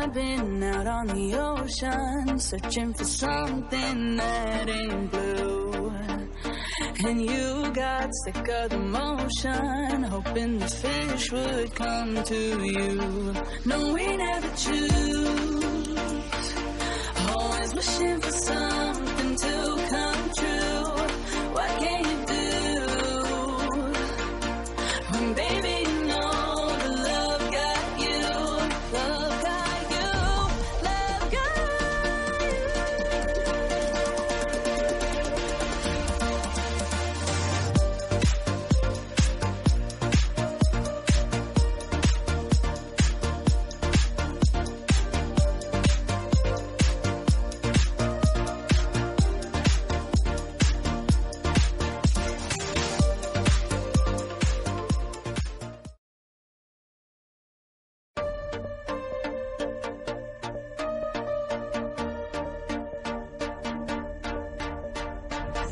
I've been out on the ocean, searching for something that ain't blue. And you got sick of the motion, hoping the fish would come to you. No, we never choose, always wishing for something to come true. What can you do when, baby, you know the love got you, love got you, love got you.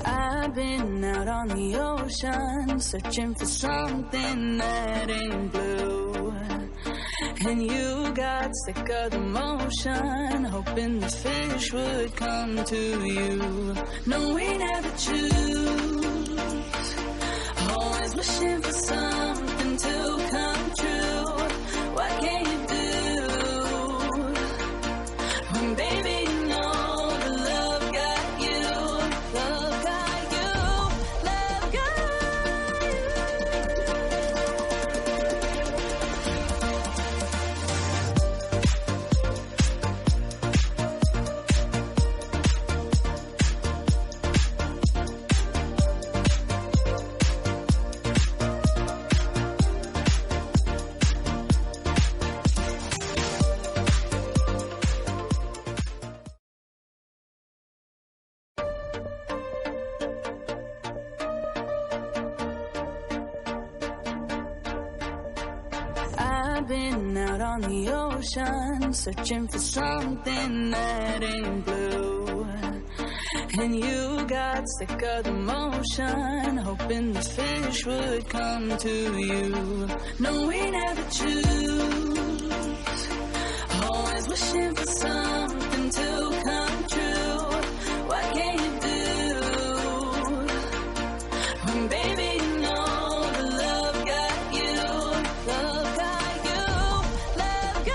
I've been out on the ocean, searching for something that ain't blue. And you got sick of the motion, hoping the fish would come to you. No, we never choose, always wishing for something to come true. What can you do when, baby, you know the love got you, love got you, love got you. I've been out on the ocean, searching for something that ain't blue. And you got sick of the motion, hoping the fish would come to you. No, we never choose, always wishing for something to come true. What can you do when, baby, you know the love got you, love got you, love got you.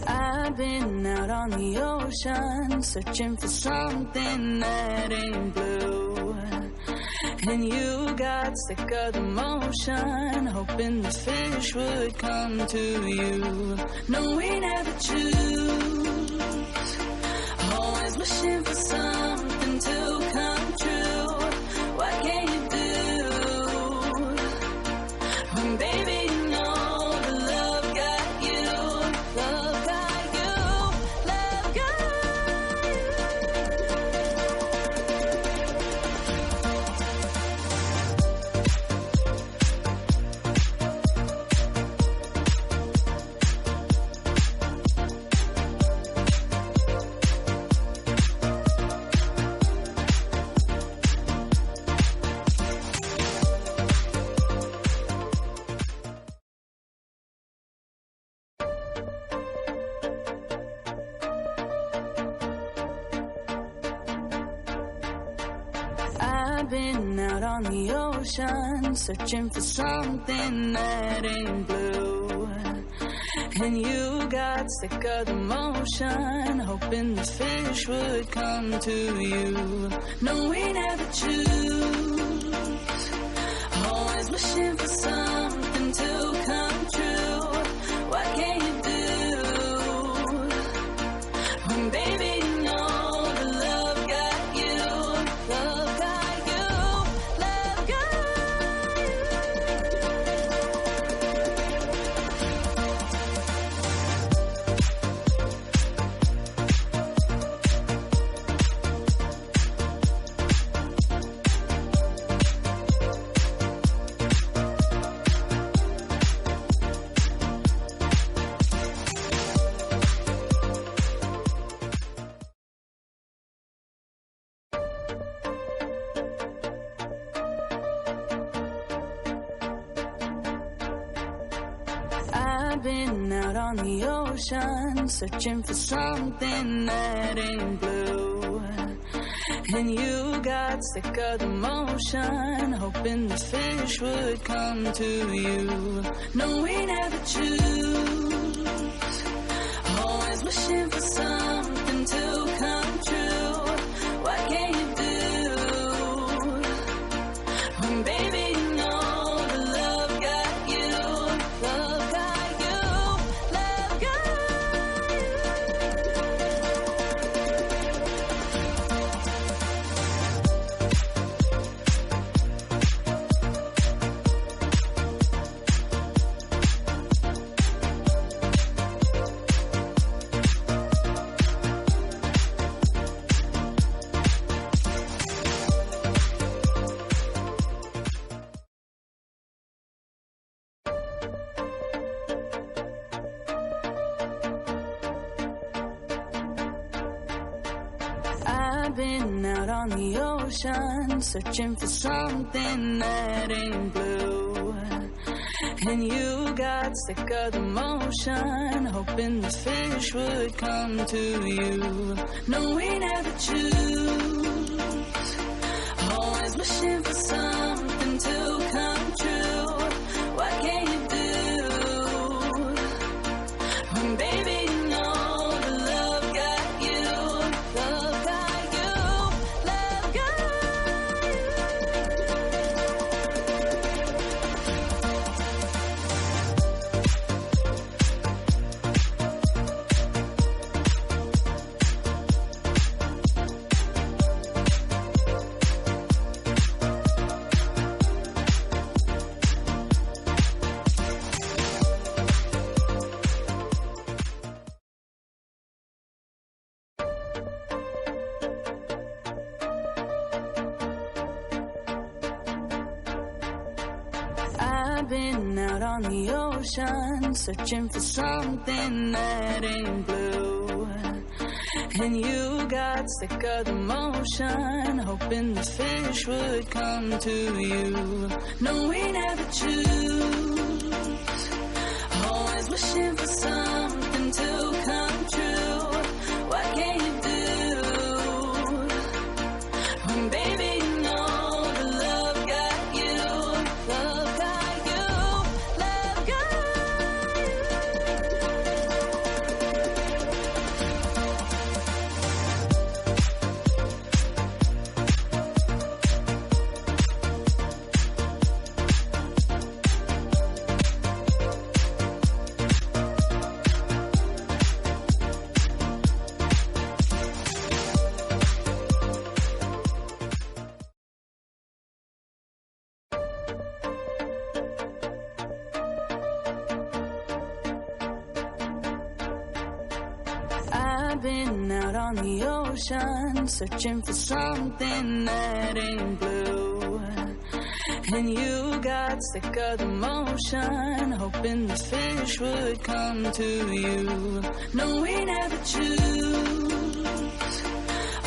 I've been out on the ocean, searching for something that ain't blue. And you got sick of the motion, hoping the fish would come to you. No, we never choose, always wishing for something to come true. What can you do when, baby, you know the love got you, love got you, love got you. I've been out on the ocean, searching for something that ain't blue. And you got sick of the motion, hoping the fish would come to you. No, we never choose, always wishing for something to come true. What can you do when, baby, you know the love got you, love got you, love got you. I've been out on the ocean, searching for something that ain't blue. And you got sick of the motion, hoping the fish would come to you. No, we never choose, always wishing for something to come true. What can you do when, baby, you know the love got you, love got you, love got you. I've been out on the ocean, searching for something that ain't blue. And you got sick of the motion, hoping the fish would come to you. No, we never choose, always wishing for something to come true. What can you do when, baby, you know the love got you, love got you, love got you. I've been out on the ocean, searching for something that ain't blue. And you got sick of the motion, hoping the fish would come to you. No, we never choose, always wishing for something to come true. What can you do when, baby, you know the love got you, love got you, love got you. I've been out on the ocean, searching for something that ain't blue. And you got sick of the motion, hoping the fish would come to you. No, we never choose,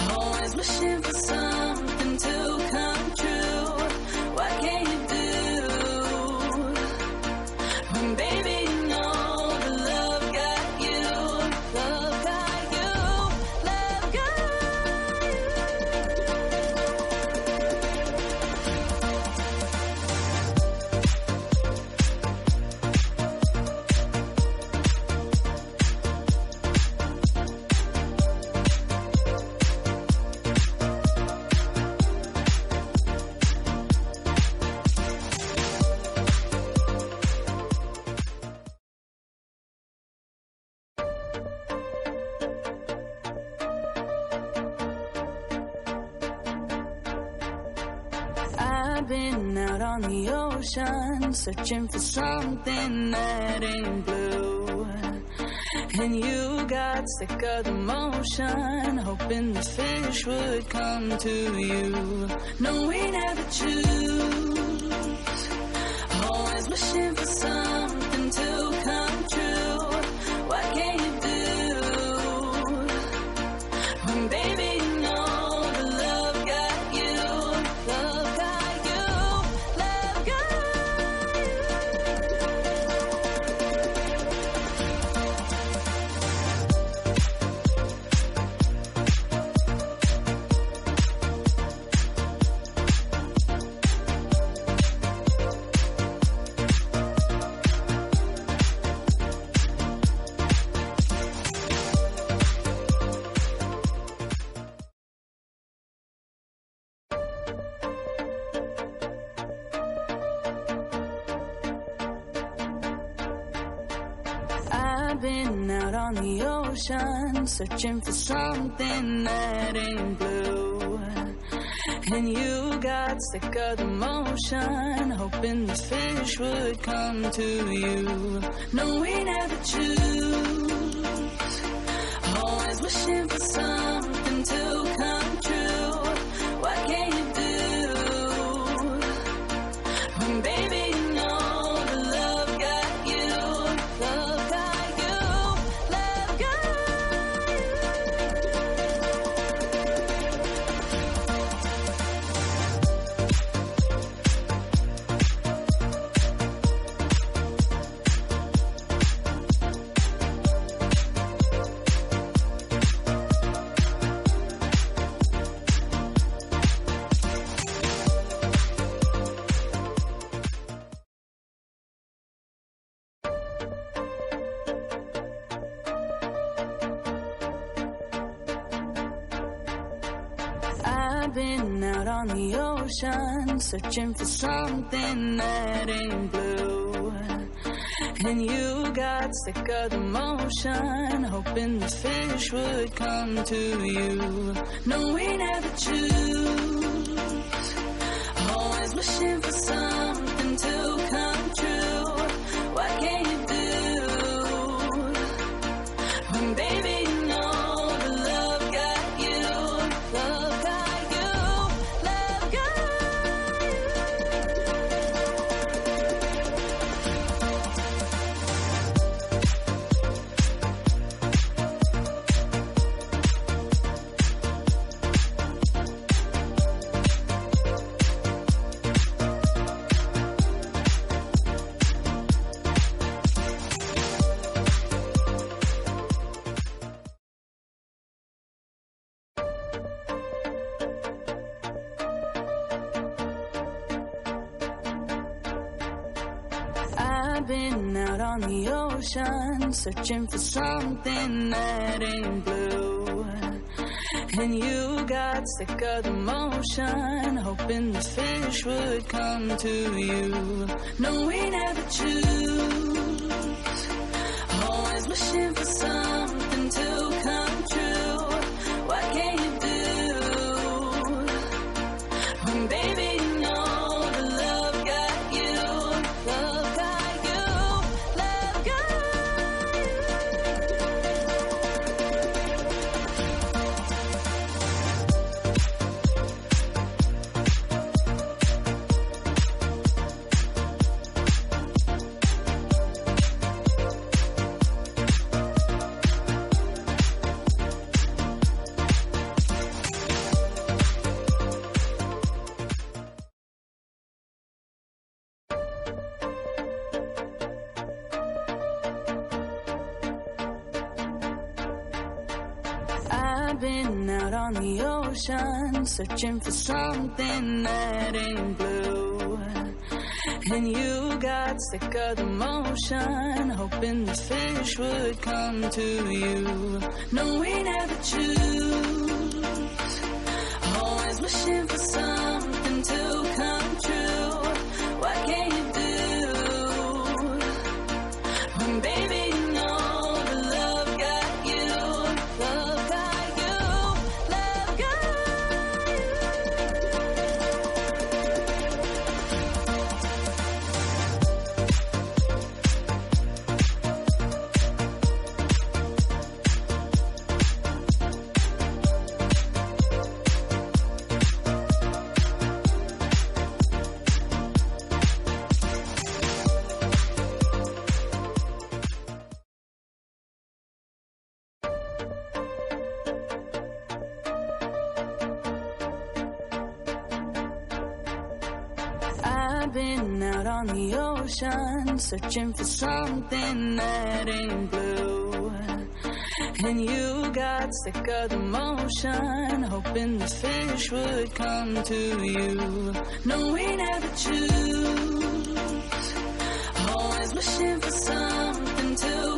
always wishing for something to come true. What can you do when, baby, you know the love got you, love got you, love got you. I've been out on the ocean, searching for something that ain't blue. And you got sick of the motion, hoping the fish would come to you. No, we never choose, always wishing for something to come true. What can you do when, baby, you know the love got you, love got you, love got you. I've been out on the ocean, searching for something that ain't blue. And you got sick of the motion, hoping these fish would come to you. No, we never choose, always wishing for something to come true. What can you do when, baby, you know the love got you, love got you, love got you. I've been out on the ocean, searching for something that ain't blue. And you got sick of the motion, hoping these fish would come to you. No, we never choose, always wishing for something to come true. What can you do when, baby, you know the love got you, love got you, love got you. I've been out on the ocean, searching for something that ain't blue. And you got sick of the motion, hoping these fish would come to you. No, we never choose, always wishing for something to come true. What can you do when, baby, you know the love got you, love got you, love got you. I've been out on the ocean, searching for something that ain't blue. And you got sick of the motion, hoping these fish would come to you. No, we never choose, always wishing for something to come true. What can you do when, baby, you know the love got you, love got you, love got you. I've been out on the ocean, searching for something that ain't blue. And you got sick of the motion, hoping these fish would come to you. No, we never choose, always wishing for something to